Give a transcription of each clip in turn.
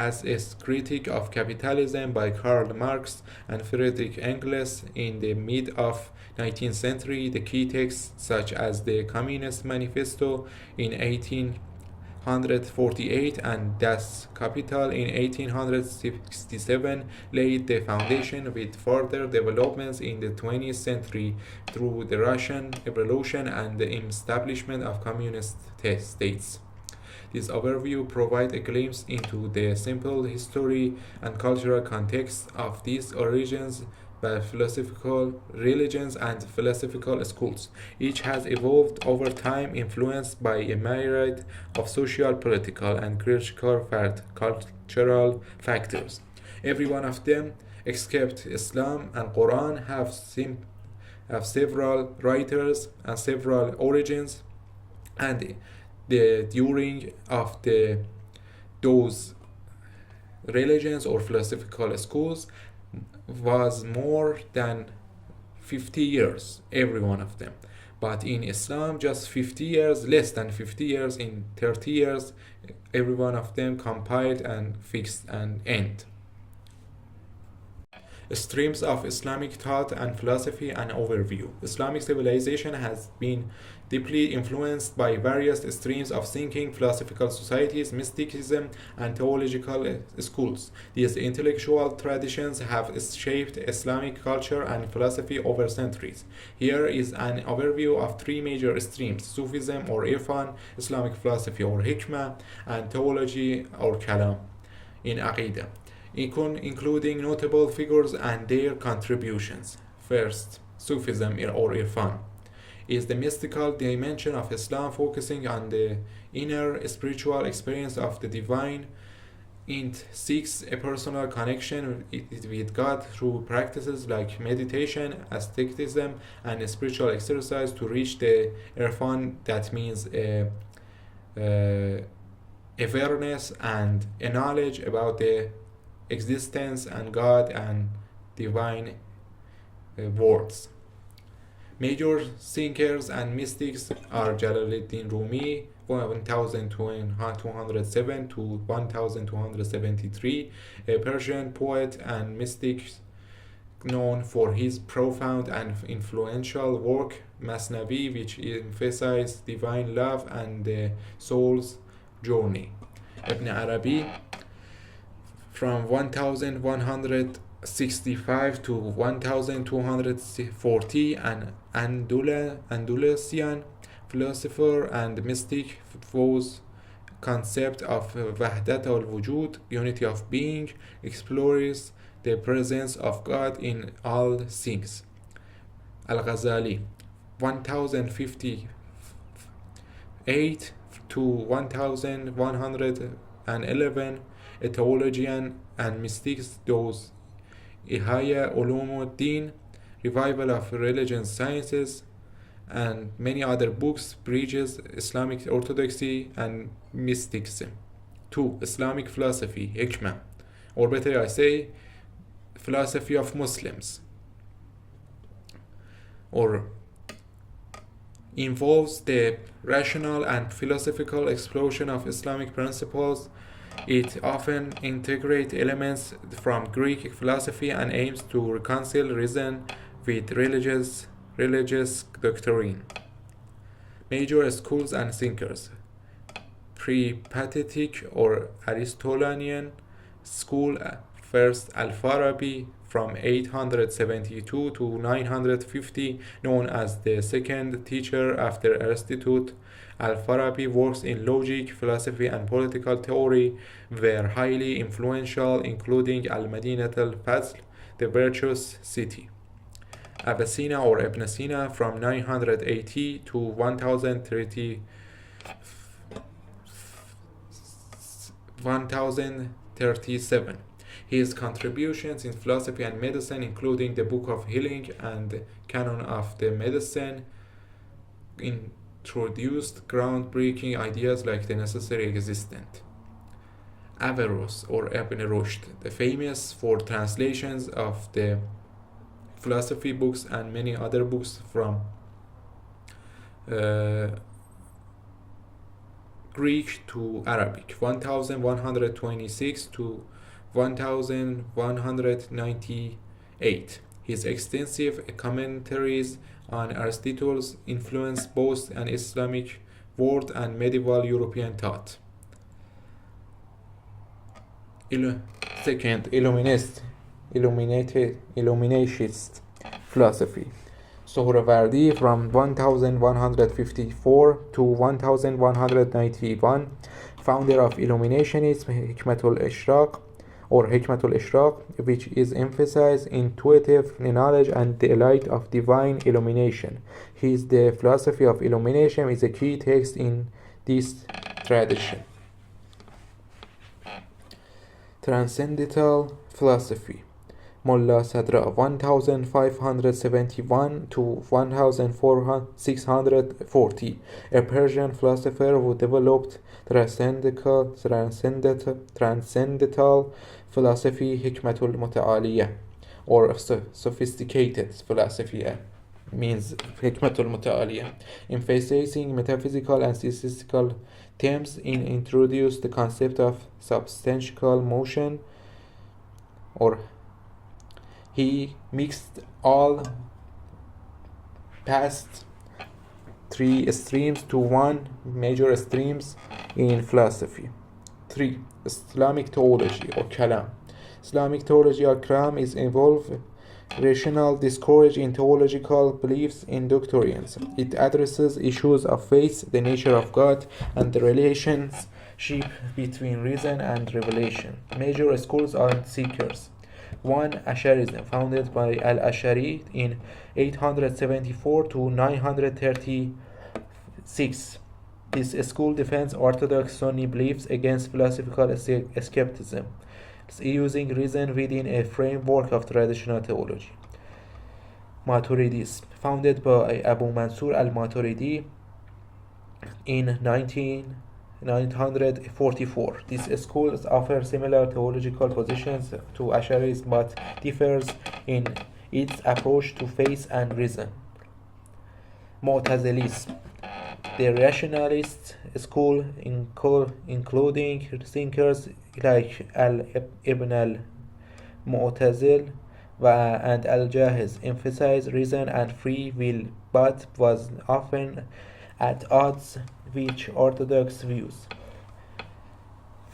as a critic of capitalism by Karl Marx and Friedrich Engels in the mid of 19th century. The key texts such as the Communist Manifesto in 1848 and Das Kapital in 1867 laid the foundation with further developments in the 20th century through the Russian Revolution and the establishment of communist states. This overview provides a glimpse into the simple history and cultural context of these origins by philosophical religions and philosophical schools. Each has evolved over time, influenced by a myriad of social, political, and cultural factors. Every one of them, except Islam and Quran, have several writers and several origins, and the during of those religions or philosophical schools was more than 50 years, every one of them. But in Islam, just 50 years, less than 50 years, in 30 years, every one of them compiled and fixed and end. Streams of Islamic thought and philosophy and overview. Islamic civilization has been deeply influenced by various streams of thinking, philosophical societies, mysticism, and theological schools. These intellectual traditions have shaped Islamic culture and philosophy over centuries. Here is an overview of three major streams: Sufism or Irfan, Islamic philosophy or Hikmah, and theology or Kalam in Aqidah, including notable figures and their contributions. First, Sufism or Irfan is the mystical dimension of Islam, focusing on the inner spiritual experience of the divine. It seeks a personal connection with God through practices like meditation, asceticism, and spiritual exercise to reach the Irfan, that means awareness and a knowledge about the existence and God and divine words. Major thinkers and mystics are Jalaluddin Rumi, 1207 to 1273, a Persian poet and mystic known for his profound and influential work Masnavi, which emphasizes divine love and the soul's journey. Ibn Arabi, from 1165 to 1240, an Andalusian philosopher and mystic, whose concept of Wahdat al-Wujud, unity of being, explores the presence of God in all things. Al-Ghazali, 1058 to 1111, a theologian and mystic, those Ihya Ulumuddin, revival of religion sciences, and many other books, preaches Islamic orthodoxy and mysticism. 2. Islamic philosophy, Hikmah, or better I say, philosophy of Muslims, or involves the rational and philosophical exploration of Islamic principles. It often integrates elements from Greek philosophy and aims to reconcile reason with religious doctrine. Major schools and thinkers: Pre-Pathetic or Aristotelian school, first Al-Farabi, from 872 to 950, known as the second teacher after Aristotle. Al-Farabi works in logic, philosophy, and political theory were highly influential, including Al-Madinat al-Fazl, the virtuous city. Avicenna or Ibn Sina, from 980 to 1037. His contributions in philosophy and medicine, including the Book of Healing and Canon of the Medicine, introduced groundbreaking ideas like the necessary existent. Averroes or Ibn Rushd, the famous for translations of the philosophy books and many other books from Greek to Arabic, 1126 to 1198. His extensive commentaries on Aristotle's influenced both an Islamic world and medieval European thought. Second, Illuminationist philosophy. Sohrawardi from 1154 to 1191, founder of Illuminationism, Hikmatul Ishraq, which is emphasized intuitive knowledge and the light of divine illumination. The philosophy of illumination is a key text in this tradition. Transcendental philosophy. Mullah Sadra 1571 to 1640, a Persian philosopher who developed transcendental philosophy, Hikmatul Muta'aliyah, or sophisticated philosophy, means Hikmatul Muta'aliyah, emphasizing metaphysical and statistical themes, introduced the concept of substantial motion, or he mixed all past three streams to one major streams in philosophy. 3. Islamic theology or Kalam. Islamic theology or Kalam is involved rational discourse in theological beliefs in doctrines. It addresses issues of faith, the nature of God, and the relationship between reason and revelation. Major schools are seekers. 1. Asharism, founded by Al-Ashari in 874 to 936. This school defends Orthodox Sunni beliefs against philosophical skepticism, using reason within a framework of traditional theology. Maturidism, founded by Abu Mansur al-Maturidi in 944. These schools offer similar theological positions to Asharism but differs in its approach to faith and reason. Mu'tazilism, the rationalist school, including thinkers like Ibn al-Mu'tazil and al-Jahiz, emphasized reason and free will, but was often at odds with Orthodox views.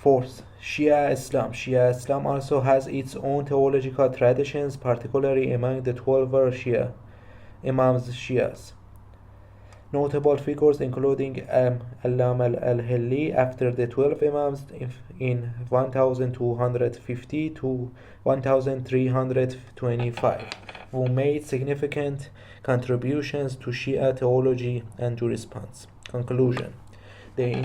4th, Shia Islam. Shia Islam also has its own theological traditions, particularly among the 12 Shia Imams Shias. Notable figures including Allam al-Hilli after the 12 Imams in 1250 to 1325, who made significant contributions to Shia theology and jurisprudence. Conclusion. The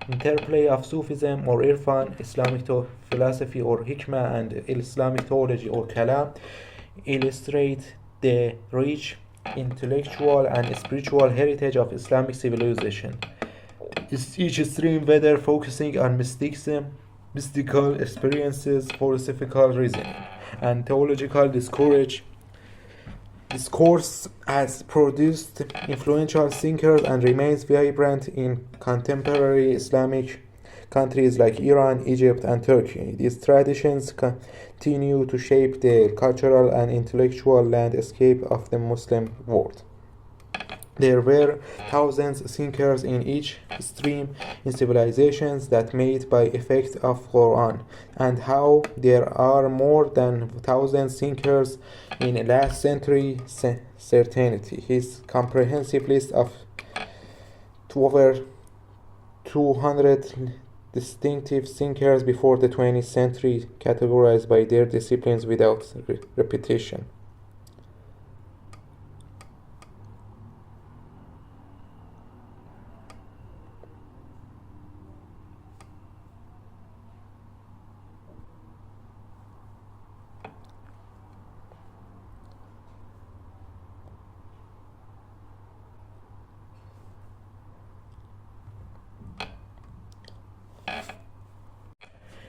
interplay of Sufism or Irfan, Islamic philosophy or Hikmah, and Islamic theology or Kalam illustrate the rich intellectual and spiritual heritage of Islamic civilization. Each stream, whether focusing on mystical experiences, philosophical reasoning, and theological discourse, has produced influential thinkers and remains vibrant in contemporary Islamic countries like Iran, Egypt, and Turkey. These traditions continue to shape the cultural and intellectual landscape of the Muslim world. There were thousands of thinkers in each stream in civilizations that made by effect of Quran, and how there are more than 1,000 thinkers in last century certainty. His comprehensive list of over 200 distinctive thinkers before the 20th century, categorized by their disciplines without repetition.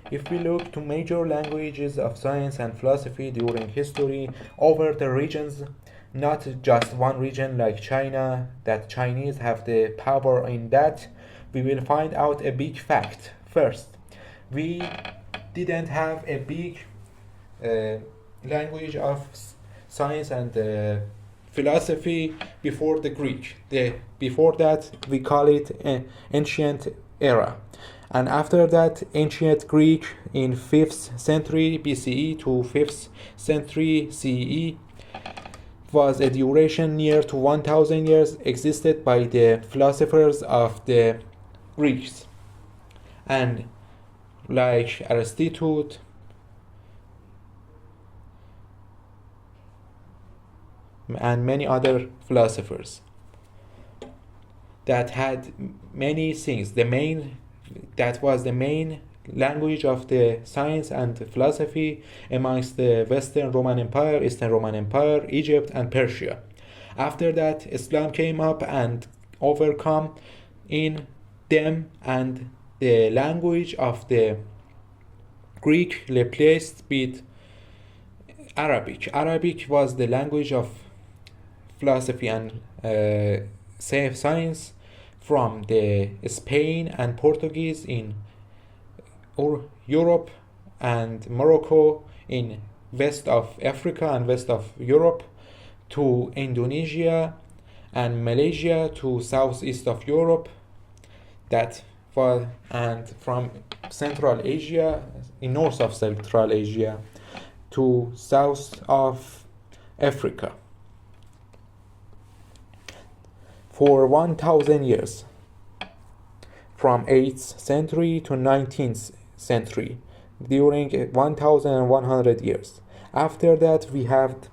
If we look to major languages of science and philosophy during history over the regions, not just one region like China, that Chinese have the power in that, we will find out a big fact. First, we didn't have a big language of science and philosophy before the Greek. Before that, we call it ancient era. And after that, ancient Greek in 5th century BCE to 5th century CE was a duration near to 1000 years, existed by the philosophers of the Greeks, and like Aristotle and many other philosophers that had many things. That was the main language of the science and philosophy amongst the Western Roman Empire, Eastern Roman Empire, Egypt, and Persia. After that, Islam came up and overcome in them, and the language of the Greek replaced with Arabic. Arabic was the language of philosophy and science from the Spain and Portuguese in Europe, and Morocco in west of Africa and west of Europe, to Indonesia and Malaysia, to southeast of Europe, and from Central Asia, in north of Central Asia, to south of Africa. For 1000 years, from 8th century to 19th century, during 1100 years. After that, we have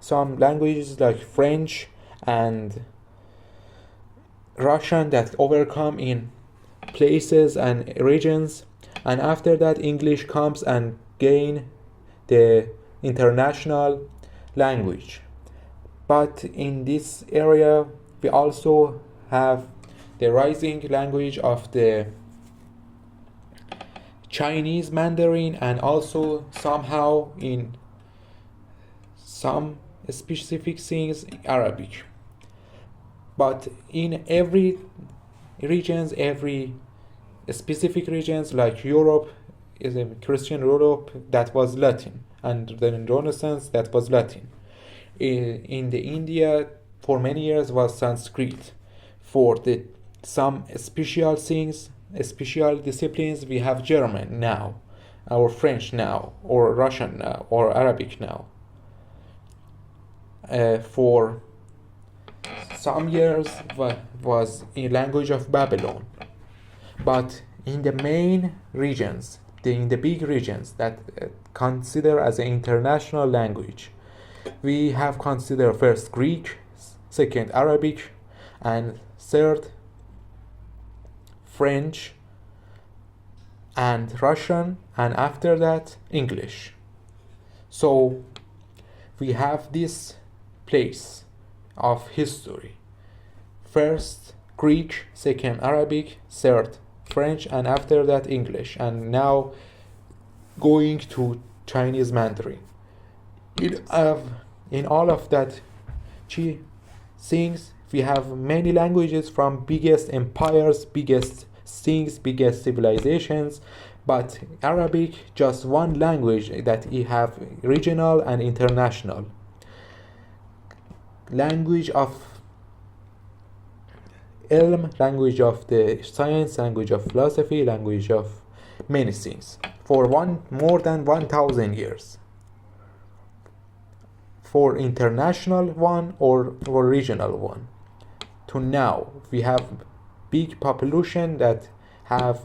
some languages like French and Russian that overcome in places and regions, and after that English comes and gain the international language. But in this area we also have the rising language of the Chinese Mandarin, and also somehow in some specific things Arabic. But in every specific regions, like Europe is a Christian Europe, that was Latin, and then Renaissance, that was Latin. In the India for many years was Sanskrit. For some special things, special disciplines, we have German now, or French now, or Russian now, or Arabic now. For some years was in language of Babylon. But in the main regions, in the big regions that consider as an international language, we have considered first Greek, second Arabic, and third French and Russian, and after that English. So we have this place of history: first Greek, second Arabic, third French, and after that English, and now going to Chinese Mandarin. In all of that things, we have many languages from biggest empires, biggest things, biggest civilizations, but Arabic just one language that we have regional and international. Language of ilm, language of the science, language of philosophy, language of many things, for more than 1000 years. For international one or regional one. To now, we have big population that have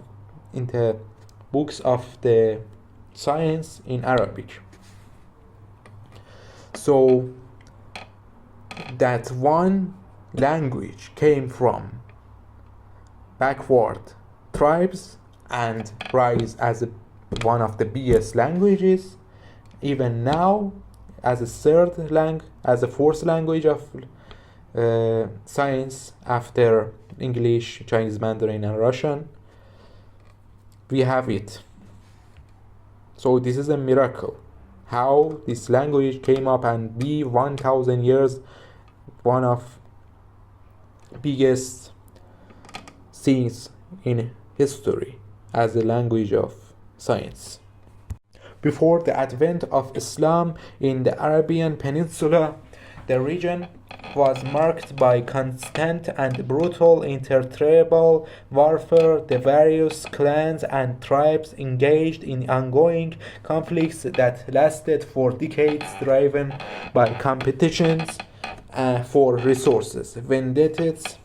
in the books of the science in Arabic. So that one language came from backward tribes and rise as one of the biggest languages, even now as a fourth language of science after English, Chinese Mandarin, and Russian. We have it. So this is a miracle, how this language came up and be 1000 years one of biggest things in history as a language of science. Before the advent of Islam in the Arabian Peninsula, the region was marked by constant and brutal intertribal warfare. The various clans and tribes engaged in ongoing conflicts that lasted for decades, driven by competitions for resources, vendettas,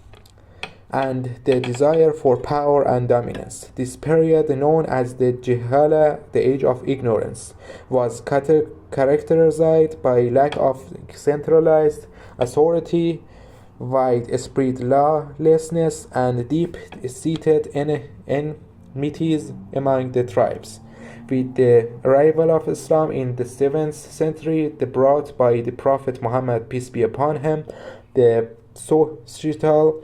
and the desire for power and dominance. This period, known as the Jihala, the age of ignorance, was characterized by lack of centralized authority, widespread lawlessness, and deep-seated enmities among the tribes. With the arrival of Islam in the 7th century, brought by the Prophet Muhammad, peace be upon him, the societal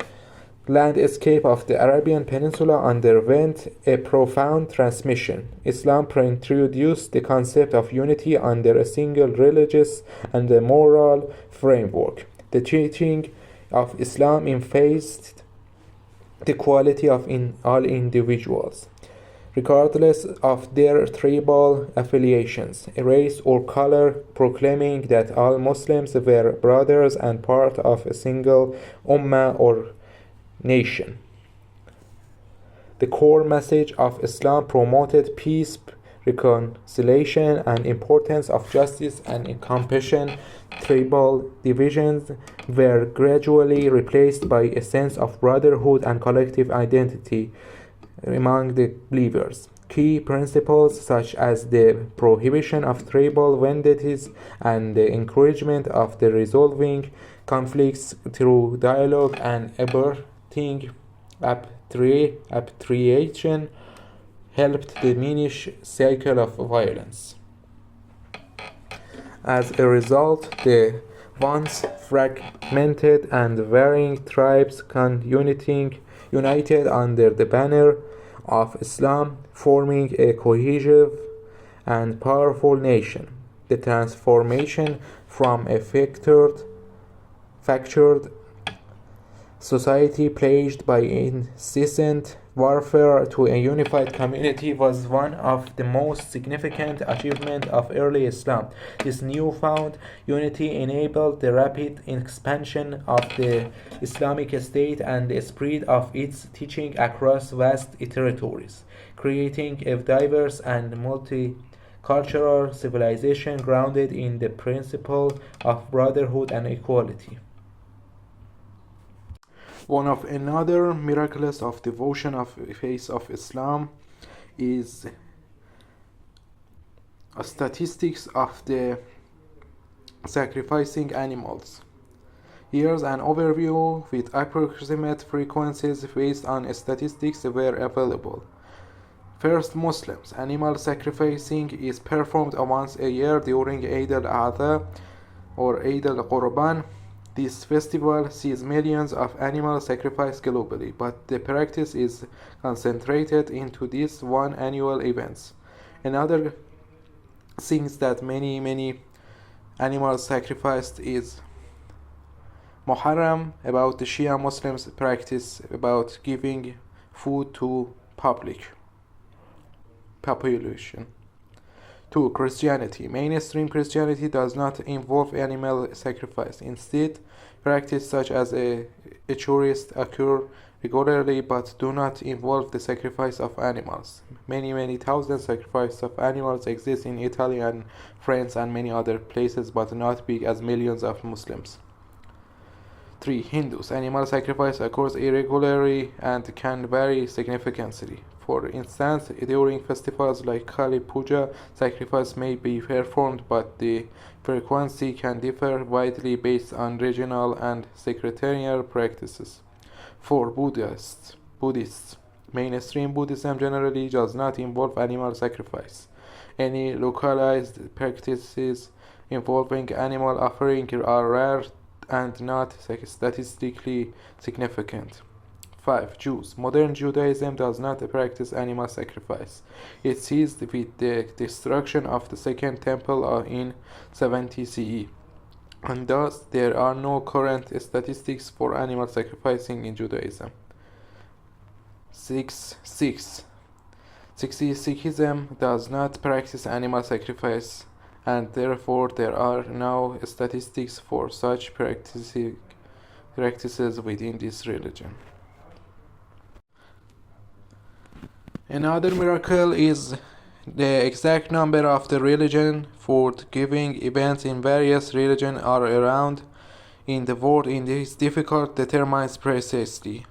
landscape of the Arabian Peninsula underwent a profound transmission. Islam introduced the concept of unity under a single religious and moral framework. The teaching of Islam emphasized the quality of all individuals, regardless of their tribal affiliations, race, or color, proclaiming that all Muslims were brothers and part of a single ummah or nation. The core message of Islam promoted peace, reconciliation, and importance of justice and compassion. Tribal divisions were gradually replaced by a sense of brotherhood and collective identity among the believers. Key principles such as the prohibition of tribal vendettas and the encouragement of the resolving conflicts through dialogue and arbitration helped diminish cycle of violence. As a result, the once fragmented and varying tribes united under the banner of Islam, forming a cohesive and powerful nation. The transformation from a fractured society plagued by incessant warfare to a unified community was one of the most significant achievements of early Islam. This newfound unity enabled the rapid expansion of the Islamic State and the spread of its teaching across vast territories, creating a diverse and multicultural civilization grounded in the principle of brotherhood and equality. One of another miracles of devotion of faith of Islam is statistics of the sacrificing animals. Here's an overview with approximate frequencies based on statistics were available. First, Muslims. Animal sacrificing is performed once a year during Eid al-Adha or Eid al-Qurban. This festival sees millions of animals sacrificed globally, but the practice is concentrated into these one annual events. Another things that many animals sacrificed is Muharram, about the Shia Muslims practice about giving food to population. 2. Christianity. Mainstream Christianity does not involve animal sacrifice. Instead, practices such as a Eucharist occur regularly but do not involve the sacrifice of animals. Many thousand sacrifices of animals exist in Italy and France and many other places, but not big as millions of Muslims. 3. Hindus. Animal sacrifice occurs irregularly and can vary significantly. For instance, during festivals like Kali Puja, sacrifice may be performed, but the frequency can differ widely based on regional and sectarian practices. 4. Buddhists. Mainstream Buddhism generally does not involve animal sacrifice. Any localized practices involving animal offering are rare and not statistically significant. 5. Jews. Modern Judaism does not practice animal sacrifice. It ceased with the destruction of the Second Temple in 70 CE, and thus there are no current statistics for animal sacrificing in Judaism. 6. Sikhism does not practice animal sacrifice, and therefore there are no statistics for such practices within this religion. Another miracle is the exact number of the religion forgiving events in various religions are around in the world. It is difficult to determine precisely,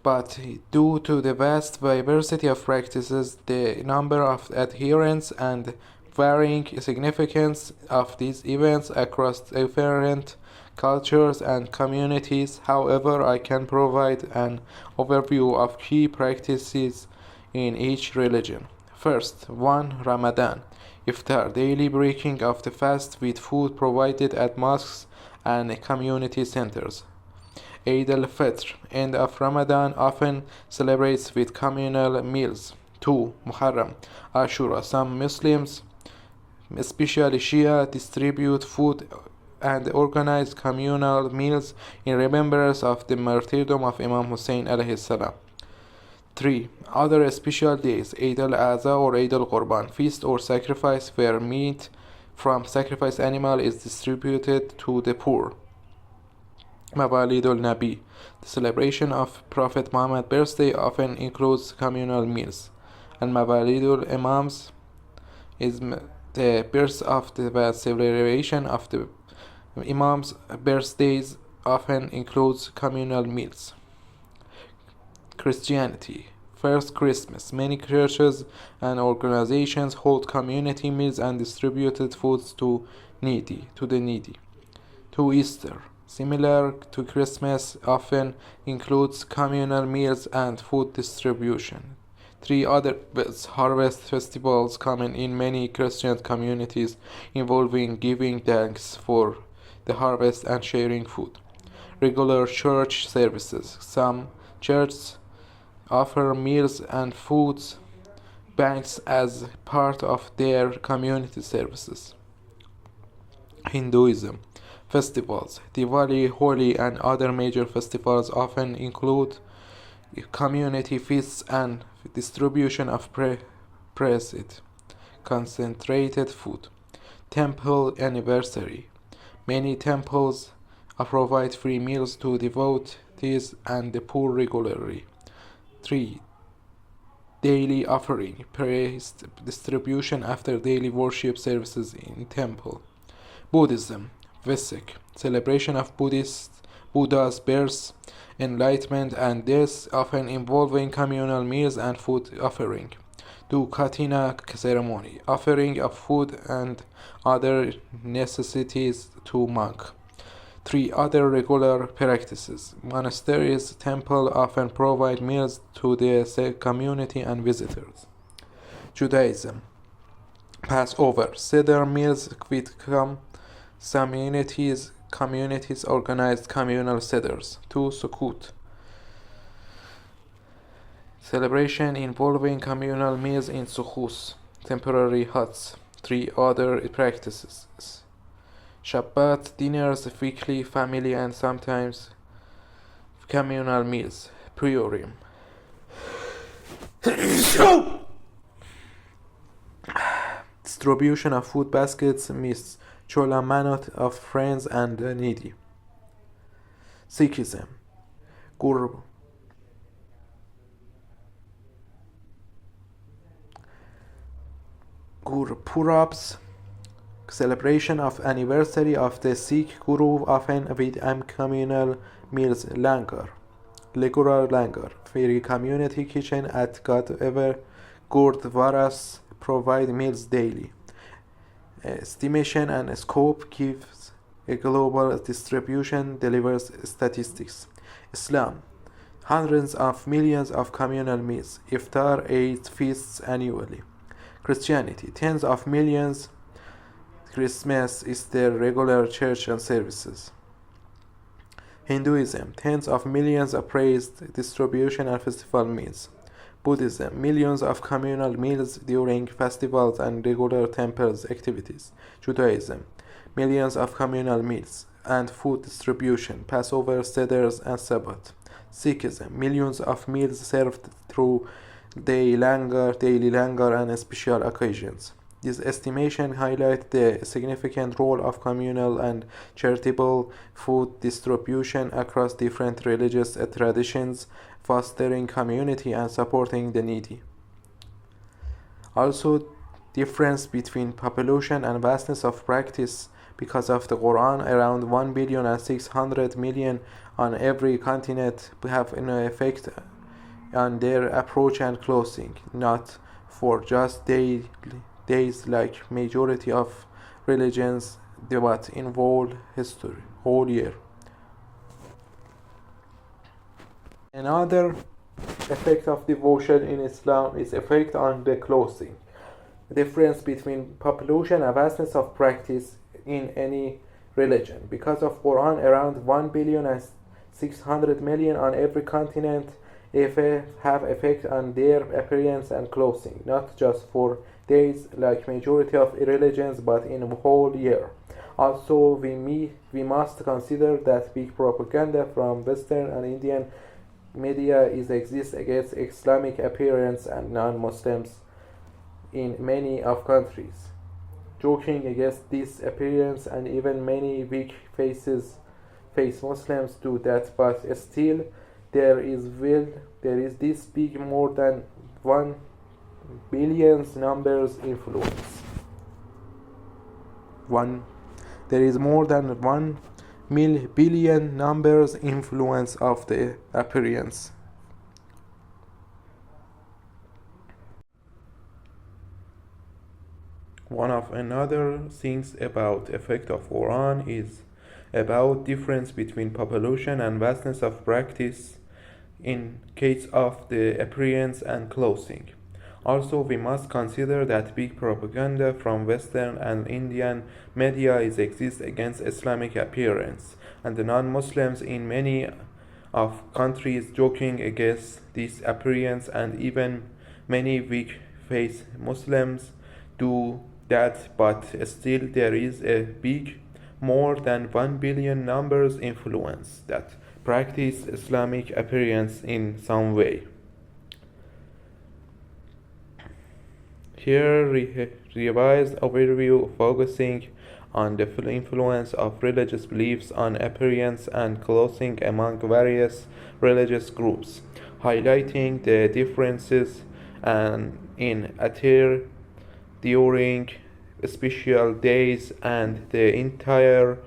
but due to the vast diversity of practices, the number of adherents, and varying significance of these events across different cultures and communities. However, I can provide an overview of key practices in each religion. First, 1. Ramadan. Iftar, daily breaking of the fast with food provided at mosques and community centers. Eid al-Fitr, end of Ramadan, often celebrates with communal meals. 2. Muharram, Ashura. Some Muslims, especially Shia, distribute food and organize communal meals in remembrance of the martyrdom of Imam Hussein alayhi salam. 3. Other special days, Eid al-Adha or Eid al-Qurban, feast or sacrifice where meat from sacrificed animal is distributed to the poor. Mawalid al-Nabi, the celebration of Prophet Muhammad's birthday often includes communal meals. And Mawalid al-Imams is the birth of the celebration of the Imam's birthdays often includes communal meals. Christianity. First Christmas. Many churches and organizations hold community meals and distributed foods to the needy. 2. Easter. Similar to Christmas, often includes communal meals and food distribution. 3. Other harvest festivals common in many Christian communities involving giving thanks for the harvest and sharing food. Regular church services. Some churches offer meals and food banks as part of their community services. Hinduism. Festivals. Diwali, Holi, and other major festivals often include community feasts and distribution of present concentrated food. Temple anniversary. Many temples provide free meals to devotees and the poor regularly. 3. Daily offering. Praise distribution after daily worship services in temple. Buddhism. Vesak, celebration of Buddha's birth, enlightenment, and death, often involving communal meals and food offering. 2. Katina ceremony, offering of food and other necessities to monk. 3. Other regular practices. Monasteries, temple often provide meals to the community and visitors. Judaism. Passover, Seder meals with communities organized communal seders. 2. Sukkot, celebration involving communal meals in sukkos, temporary huts. 3. Other practices. Shabbat dinners, weekly family and sometimes communal meals. Purim. Distribution of food baskets, meals, chola manot of friends and needy. Sikhism. Gurpurabs, celebration of anniversary of the Sikh Guru, often with communal meals. Langar, very community kitchen at Godever Gurdwaras provide meals daily. Estimation and scope gives a global distribution, delivers statistics. Islam. Hundreds of millions of communal meals. Iftar, 8 feasts annually. Christianity. Tens of millions. Christmas is their regular church and services. Hinduism. Tens of millions of praise, distribution and festival meals. Buddhism. Millions of communal meals during festivals and regular temples activities. Judaism. Millions of communal meals and food distribution, Passover, Seders, and Sabbath. Sikhism, millions of meals served through daily langar and special occasions. This estimation highlights the significant role of communal and charitable food distribution across different religious traditions, fostering community and supporting the needy. Also, difference between population and vastness of practice. Because of the Quran, around 1,600,000,000 on every continent have an effect on their approach and clothing, not for just days like majority of religions, but in whole year. Another effect of devotion in Islam is effect on the clothing. The difference between population and vastness of practice in any religion. Because of Quran, around 1,600,000,000 on every continent have effect on their appearance and clothing, not just for days like majority of religions, but in a whole year. Also, we must consider that big propaganda from Western and Indian media exists against Islamic appearance and non-Muslims in many of countries, joking against this appearance, and even many weak face Muslims do that, but still there is this big more than 1 billion numbers influence. There is more than 1 billion numbers influence of the appearance. One of another things about effect of Quran is about difference between population and vastness of practice in case of the appearance and clothing. Also, we must consider that big propaganda from Western and Indian media exists against Islamic appearance, and the non-Muslims in many of countries joking against this appearance, and even many weak face Muslims do that, but still there is a big, more than 1 billion numbers influence that practice Islamic appearance in some way. Here, revised overview focusing on the influence of religious beliefs on appearance and clothing among various religious groups, highlighting the differences in attire during special days and the entire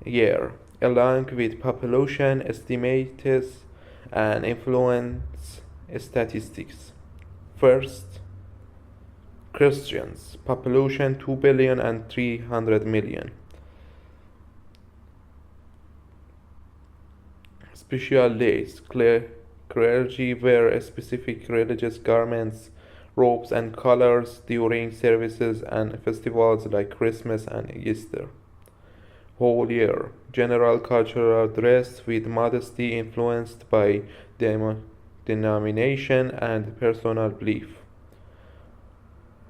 year, along with population estimates and influence statistics. First, Christians, population 2,300,000,000. Special days, clergy wear specific religious garments, robes and colors during services and festivals like Christmas and Easter. Whole year, general cultural dress with modesty influenced by denomination and personal belief.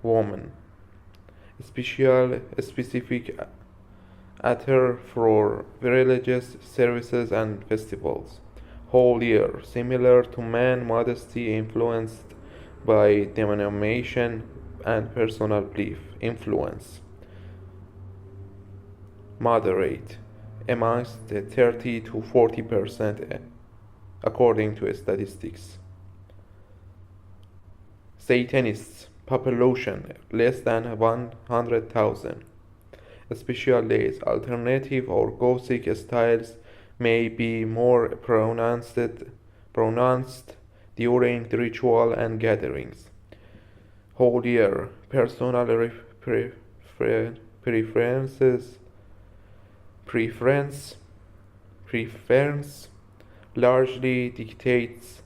Woman, specific attire for religious services and festivals. Whole year, similar to man, modesty influenced by denomination and personal belief. Influence, moderate, amongst 30 to 40% according to statistics. Satanists, population less than 100,000. Special days, alternative or Gothic styles may be more pronounced during the ritual and gatherings. Whole year, personal preference largely dictates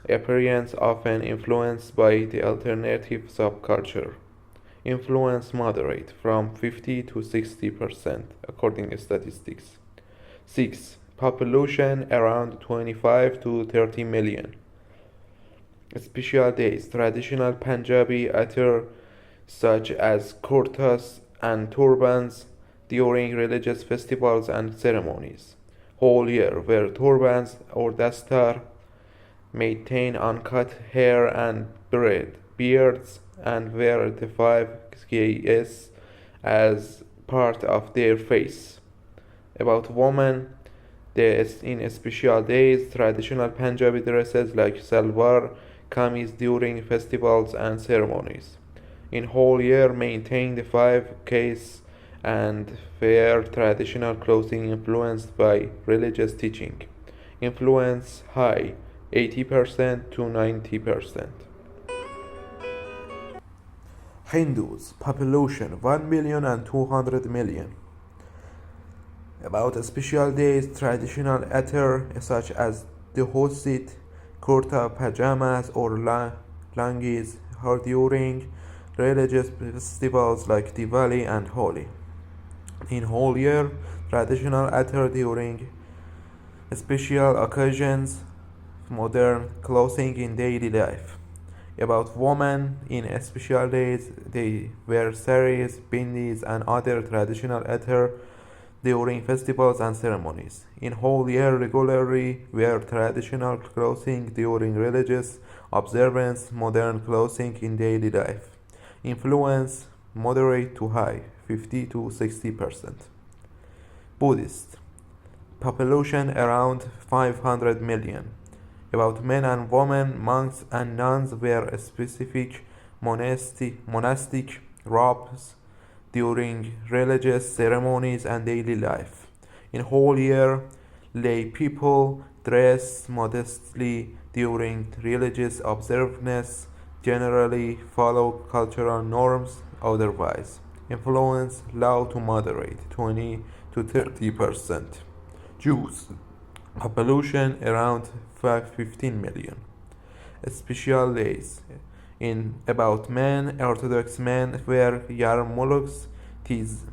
appearance, often influenced by the alternative subculture. Influence moderate, from 50 to 60% according to statistics. 6. Population around 25 to 30 million. Special days, traditional Punjabi attire such as kurtas and turbans during religious festivals and ceremonies. Whole year, wear turbans or dastar maintain uncut hair and beards, and wear the 5ks as part of their face. About women, in special days, traditional Punjabi dresses like salwar kameez during festivals and ceremonies. In whole year, maintain the 5ks and wear traditional clothing influenced by religious teaching. Influence high, 80% to 90%. Hindus, population 1,200,000,000. About special days, traditional attire such as the hosit, kurta, pajamas, or langis are during religious festivals like Diwali and Holi. In whole year, traditional attire during special occasions, modern clothing in daily life. About women, in special days, they wear saris, bindis, and other traditional attire during festivals and ceremonies. In whole year, regularly wear traditional clothing during religious observance, modern clothing in daily life. Influence moderate to high, 50 to 60%. Buddhist, population around 500 million. About men and women, monks and nuns wear specific monastic robes during religious ceremonies and daily life. In whole year, lay people dress modestly during religious observances, generally follow cultural norms otherwise. Influence low to moderate, 20 to 30%. Jews, population around 15 million. Special days. In about men, Orthodox men wear yarmulks, tzitzit,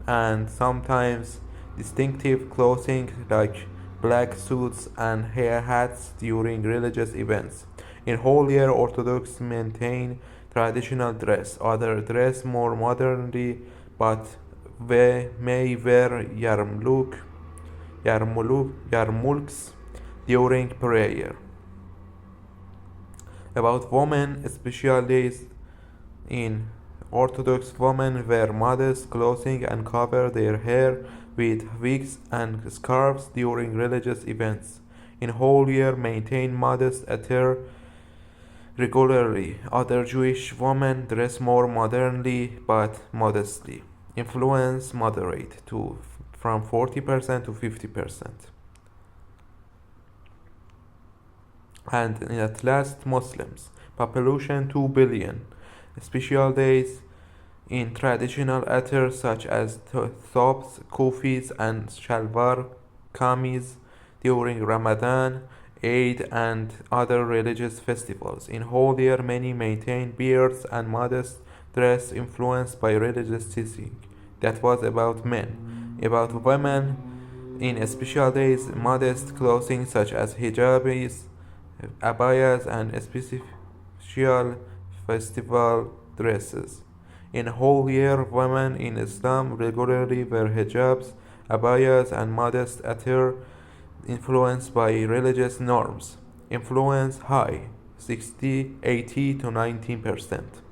and sometimes distinctive clothing like black suits and hair hats during religious events. In whole year, Orthodox maintain traditional dress. Others dress more modernly, but may wear yarmulks during prayer. About women, special days. In Orthodox, women wear modest clothing and cover their hair with wigs and scarves during religious events. In whole year, maintain modest attire regularly. Other Jewish women dress more modernly but modestly. Influence moderate to from 40% to 50%. And at last, Muslims, population 2 billion. Special days in traditional attire such as thobs, kufis, and shalwar kameez during Ramadan, Eid, and other religious festivals. In whole year, many maintain beards and modest dress influenced by religious teaching. That was about men. About women, in special days, modest clothing such as hijabis, abayas, and special festival dresses. In whole year, women in Islam regularly wear hijabs, abayas, and modest attire influenced by religious norms. Influence high, 60, 80 to 19%.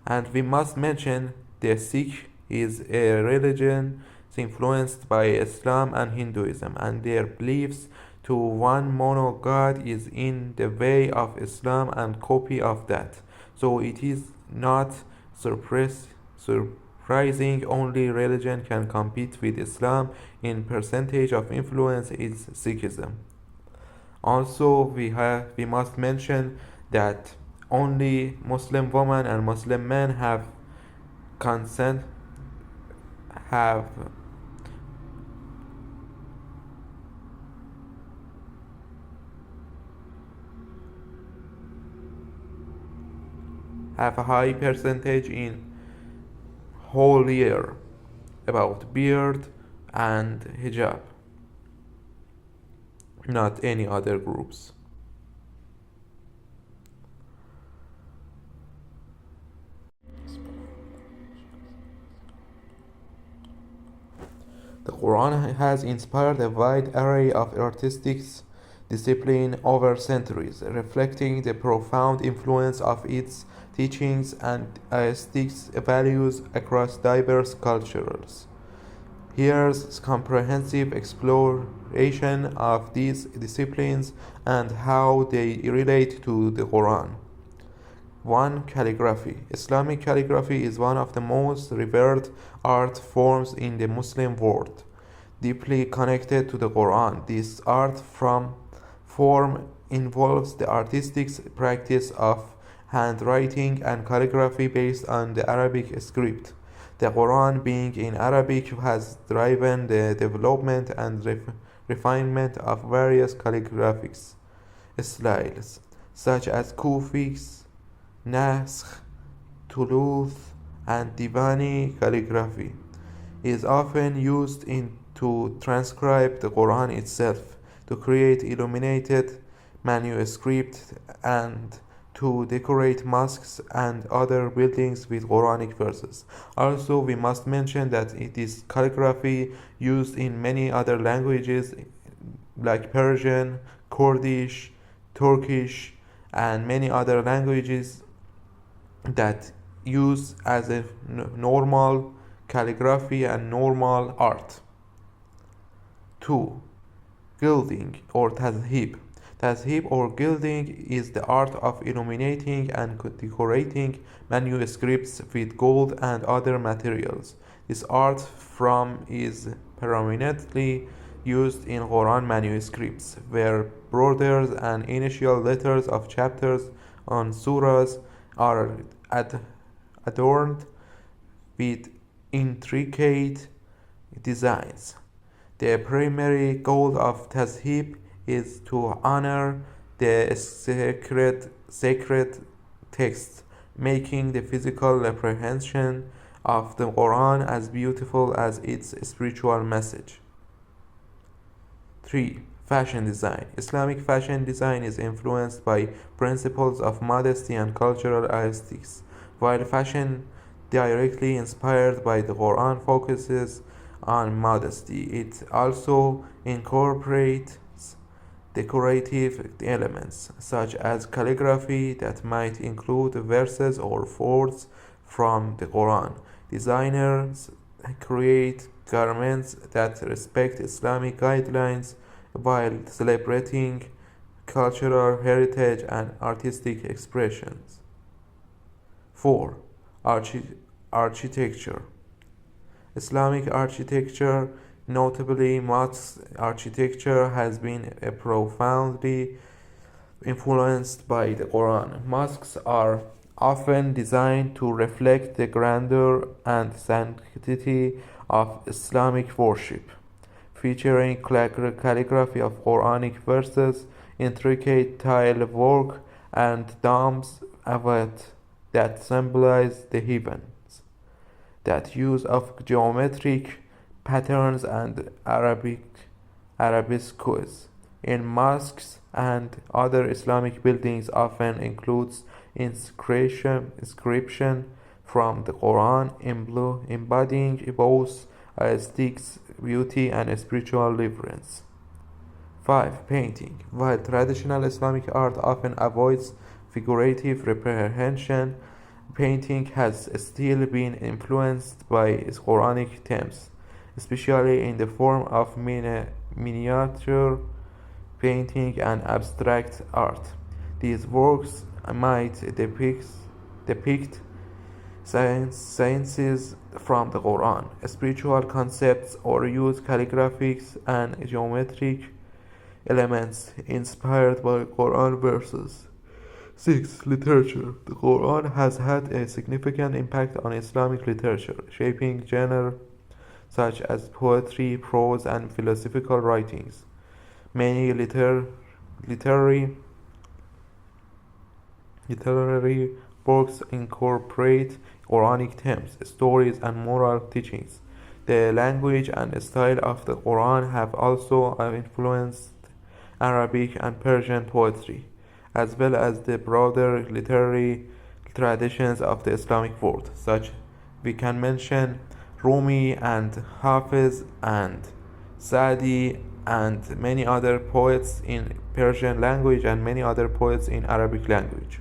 And we must mention the Sikh is a religion influenced by Islam and Hinduism, and their beliefs to one mono God is in the way of Islam and copy of that. So it is not surprising only religion can compete with Islam in percentage of influence is Sikhism. Also, we must mention that only Muslim women and Muslim men have consent have a high percentage in whole year about beard and hijab, not any other groups. The Quran has inspired a wide array of artistic discipline over centuries, reflecting the profound influence of its teachings and aesthetic values across diverse cultures. Here's comprehensive exploration of these disciplines and how they relate to the Quran. 1. Calligraphy. Islamic calligraphy is one of the most revered art forms in the Muslim world, deeply connected to the Quran. This form involves the artistic practice of handwriting and calligraphy based on the Arabic script. The Quran, being in Arabic, has driven the development and refinement of various calligraphic styles, such as Kufi's, Naskh, Thuluth, and Divani calligraphy. Is often used to transcribe the Quran itself, to create illuminated manuscripts, and to decorate mosques and other buildings with Quranic verses. Also, we must mention that it is calligraphy used in many other languages like Persian, Kurdish, Turkish, and many other languages that use as a normal calligraphy and normal art. 2. Gilding or tazhib. Tazhib or gilding is the art of illuminating and decorating manuscripts with gold and other materials. This art form is predominantly used in Quran manuscripts, where borders and initial letters of chapters on surahs are adorned with intricate designs. The primary goal of tazhib is to honor the sacred texts, making the physical representation of the Quran as beautiful as its spiritual message. 3. Fashion design. Islamic fashion design is influenced by principles of modesty and cultural aesthetics. While fashion directly inspired by the Quran focuses on modesty, it also incorporates decorative elements, such as calligraphy that might include verses or words from the Quran. Designers create garments that respect Islamic guidelines while celebrating cultural heritage and artistic expressions. 4. Architecture. Islamic architecture, notably mosque architecture, has been profoundly influenced by the Quran. Mosques are often designed to reflect the grandeur and sanctity of Islamic worship, featuring calligraphy of Quranic verses, intricate tile work, and domes that symbolize the heavens. That use of geometric patterns and arabesques in mosques and other Islamic buildings often includes inscription from the Quran, embodying both aesthetic beauty and spiritual reverence. 5. Painting. While traditional Islamic art often avoids figurative representation, painting has still been influenced by Quranic themes, especially in the form of miniature painting and abstract art. These works might depict sciences from the Quran, spiritual concepts, or use calligraphic and geometric elements inspired by Quran verses. 6. Literature. The Quran has had a significant impact on Islamic literature, shaping genres such as poetry, prose, and philosophical writings. Many literary works incorporate Quranic themes, stories, and moral teachings. The language and style of the Quran have also influenced Arabic and Persian poetry, as well as the broader literary traditions of the Islamic world. Such we can mention Rumi and Hafiz and Sa'di and many other poets in Persian language and many other poets in Arabic language.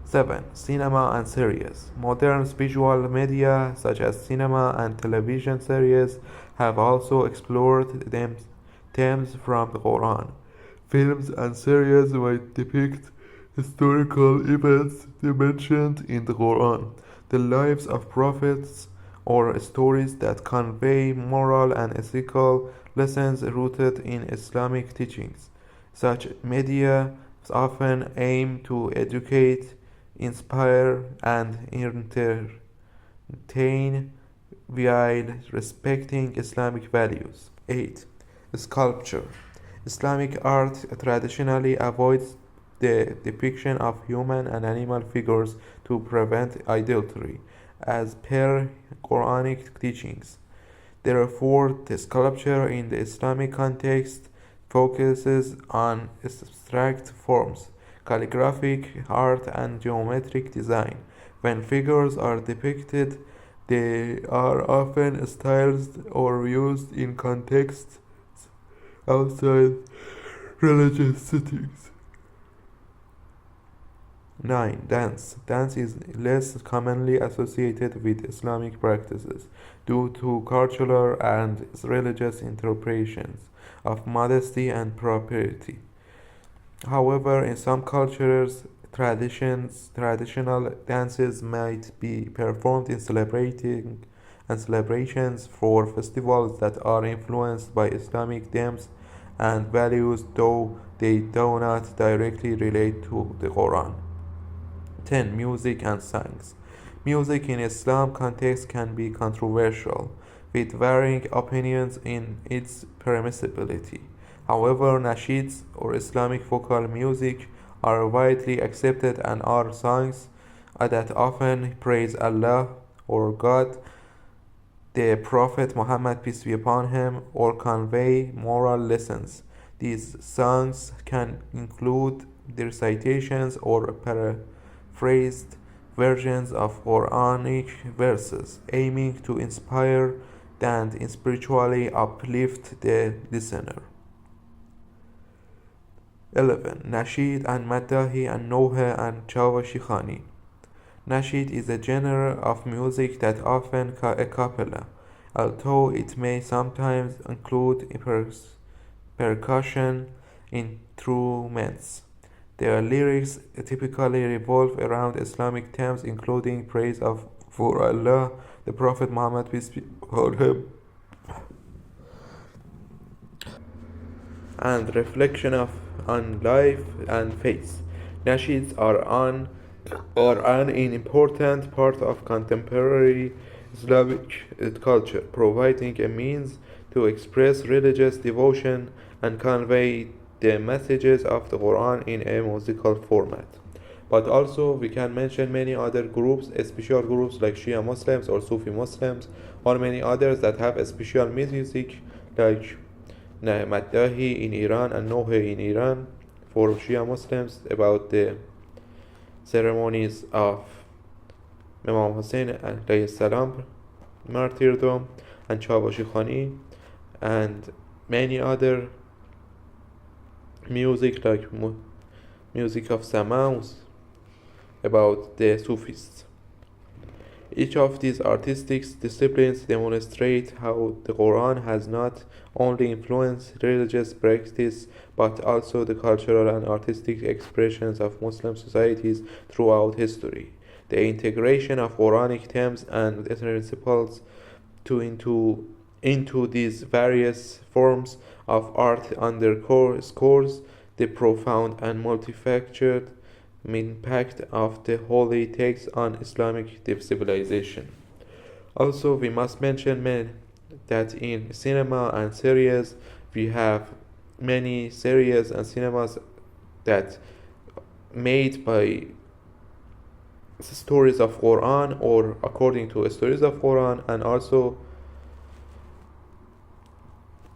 7. Cinema and series. Modern visual media such as cinema and television series have also explored themes from the Quran. Films and series might depict historical events mentioned in the Quran, the lives of prophets, or stories that convey moral and ethical lessons rooted in Islamic teachings. Such media often aim to educate, inspire, and entertain while respecting Islamic values. 8. Sculpture. Islamic art traditionally avoids the depiction of human and animal figures to prevent idolatry, as per Quranic teachings. Therefore, the sculpture in the Islamic context focuses on abstract forms, calligraphic art, and geometric design. When figures are depicted, they are often stylized or used in contexts outside religious settings. 9. Dance. Dance is less commonly associated with Islamic practices due to cultural and religious interpretations of modesty and propriety. However, in some cultures, traditional dances might be performed in celebrations for festivals that are influenced by Islamic themes and values, though they do not directly relate to the Quran. 10. Music and songs. Music in Islam context can be controversial, with varying opinions in its permissibility. However, nasheeds or Islamic vocal music are widely accepted and are songs that often praise Allah or God, the Prophet Muhammad, peace be upon him, or convey moral lessons. These songs can include the recitations or paraphrased versions of Quranic verses, aiming to inspire and spiritually uplift the listener. 11. Nasheed and Madahi and Noha and Chawashi Khani. Nasheed is a genre of music that often a cappella, although it may sometimes include percussion instruments. Their lyrics typically revolve around Islamic themes including praise for Allah, the Prophet Muhammad, peace be upon him, and reflection on life and faith. Nasheeds are an important part of contemporary Islamic culture, providing a means to express religious devotion and convey the messages of the Quran in a musical format. But also we can mention many other groups, special groups like Shia Muslims or Sufi Muslims, or many others that have a special music like Madahi in Iran and Nohe in Iran for Shia Muslims about the ceremonies of Imam Hussein alayhi salam martyrdom, and Chawashi Khani, and many other music like music of Samaus about the Sufis. Each of these artistic disciplines demonstrate how the Quran has not only influenced religious practice but also the cultural and artistic expressions of Muslim societies throughout history. The integration of Quranic themes and principles into these various forms of art underscores the profound and multifaceted impact of the holy text on Islamic civilization. Also, we must mention that in cinema and series, we have many series and cinemas that made by stories of Quran or according to stories of Quran, and also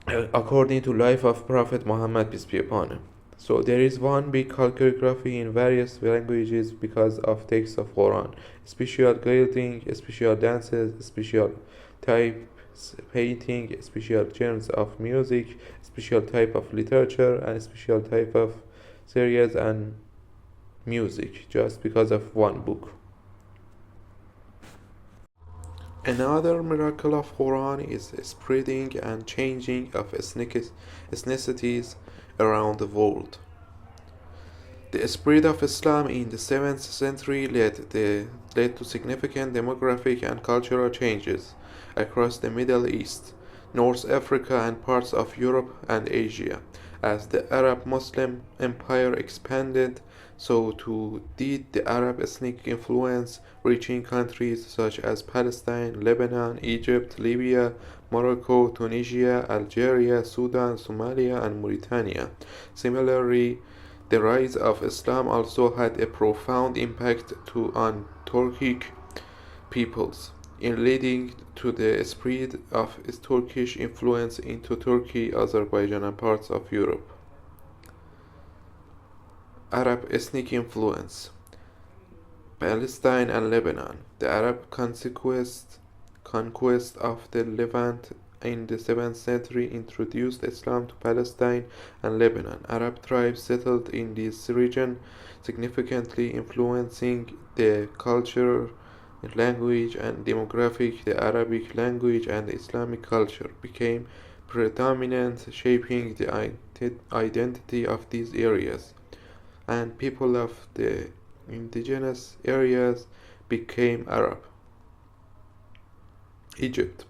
according to life of Prophet Muhammad, peace be upon him. So there is one big calligraphy in various languages because of text of Quran, special gilding, special dances, special types painting, special genres of music, special type of literature, and special type of series and music just because of one book. Another miracle of Quran is spreading and changing of ethnicities around the world. The spread of Islam in the 7th century led to significant demographic and cultural changes across the Middle East, North Africa, and parts of Europe and Asia. As the Arab Muslim empire expanded, so too did the Arab ethnic influence, reaching countries such as Palestine, Lebanon, Egypt, Libya, Morocco, Tunisia, Algeria, Sudan, Somalia, and Mauritania. Similarly, the rise of Islam also had a profound impact on Turkic peoples, in leading to the spread of Turkish influence into Turkey, Azerbaijan, and parts of Europe. Arab ethnic influence. Palestine and Lebanon. The Arab conquest of the Levant in the 7th century introduced Islam to Palestine and Lebanon. Arab tribes settled in this region, significantly influencing the culture, language, and demographic. The Arabic language and the Islamic culture became predominant, shaping the identity of these areas, and people of the indigenous areas became Arab. Egypt.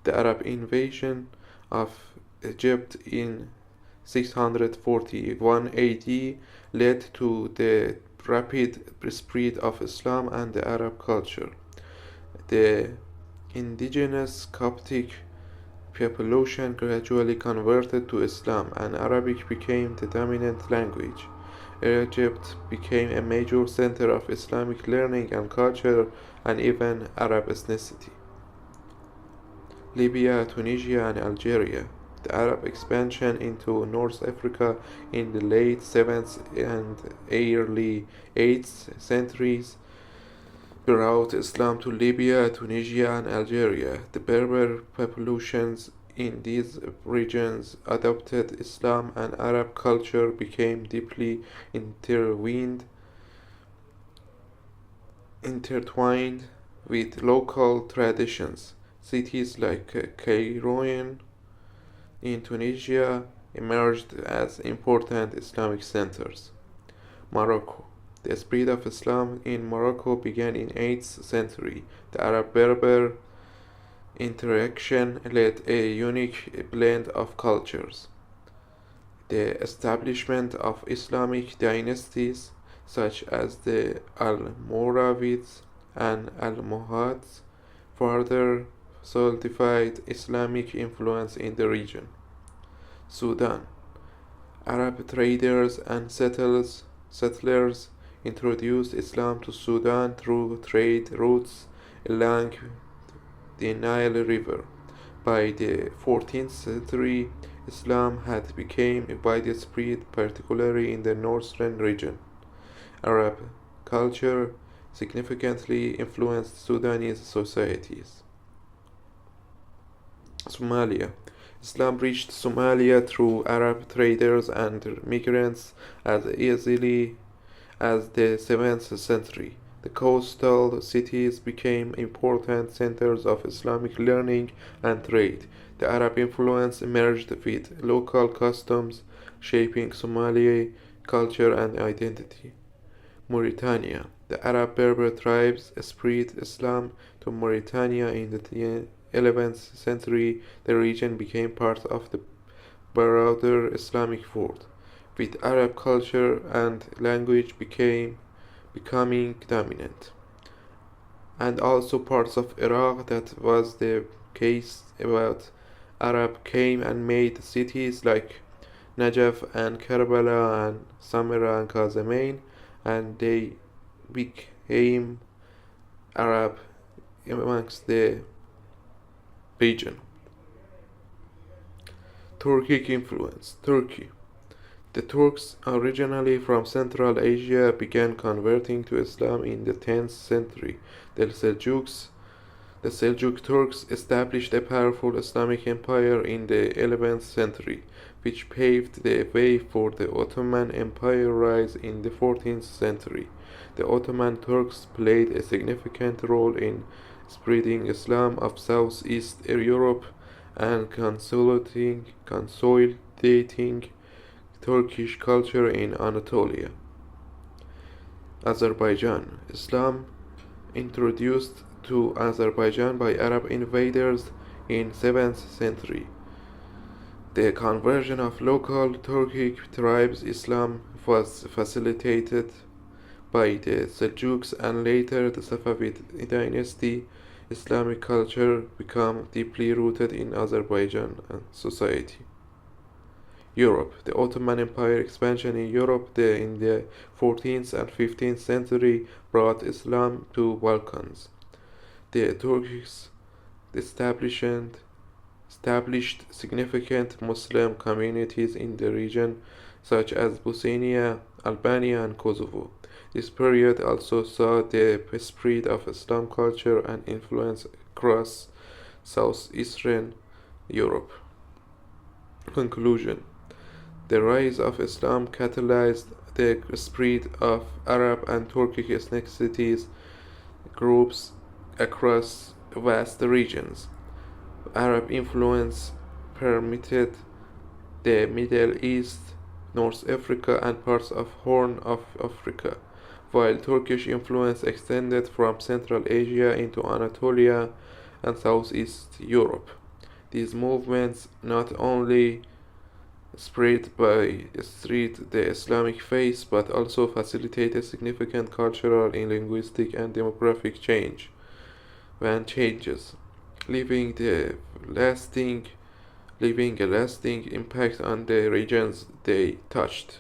The Arab invasion of Egypt in 641 AD led to the rapid spread of Islam and the Arab culture. The indigenous Coptic population gradually converted to Islam, and Arabic became the dominant language. Egypt became a major center of Islamic learning and culture, and even Arab ethnicity. Libya, Tunisia, and Algeria. The Arab expansion into North Africa in the late 7th and early 8th centuries brought Islam to Libya, Tunisia, and Algeria. The Berber populations in these regions adopted Islam, and Arab culture became deeply intertwined with local traditions. Cities like Cairo in Tunisia emerged as important Islamic centers. Morocco. The spread of Islam in Morocco began in 8th century. The Arab-Berber interaction led a unique blend of cultures. The establishment of Islamic dynasties such as the Almoravids and Almohads further solidified Islamic influence in the region. Sudan. Arab traders and settlers introduced Islam to Sudan through trade routes along the Nile River. By the 14th century, Islam had become widespread, particularly in the northern region. Arab culture significantly influenced Sudanese societies. Somalia. Islam reached Somalia through Arab traders and migrants as easily as the 7th century. The coastal cities became important centers of Islamic learning and trade. The Arab influence emerged with local customs, shaping Somali culture and identity. Mauritania. The Arab Berber tribes spread Islam to Mauritania in the 11th century. The region became part of the broader Islamic world, with Arab culture and language becoming dominant. And also parts of Iraq. That was the case about Arab came and made cities like Najaf and Karbala and Samira and Kazemain, and they became Arab amongst the region. Turkic influence. Turkey. The Turks, originally from Central Asia, began converting to Islam in the 10th century. The Seljuk Turks established a powerful Islamic empire in the 11th century, which paved the way for the Ottoman Empire rise in the 14th century. The Ottoman Turks played a significant role in spreading Islam of Southeast Europe and consolidating Turkish culture in Anatolia. Azerbaijan. Islam introduced to Azerbaijan by Arab invaders in 7th century. The conversion of local Turkic tribes Islam was facilitated by the Seljuks and later the Safavid dynasty. Islamic culture became deeply rooted in Azerbaijan society. Europe. The Ottoman Empire expansion in Europe in the 14th and 15th century brought Islam to Balkans. The Turks established significant Muslim communities in the region, such as Bosnia, Albania, and Kosovo. This period also saw the spread of Islam culture and influence across southeastern Europe. Conclusion. The rise of Islam catalyzed the spread of Arab and Turkic ethnicities groups across vast regions. Arab influence permeated the Middle East, North Africa, and parts of Horn of Africa, while Turkish influence extended from Central Asia into Anatolia and Southeast Europe. These movements not only spread the Islamic faith but also facilitated significant cultural, linguistic, and demographic changes, leaving a lasting impact on the regions they touched.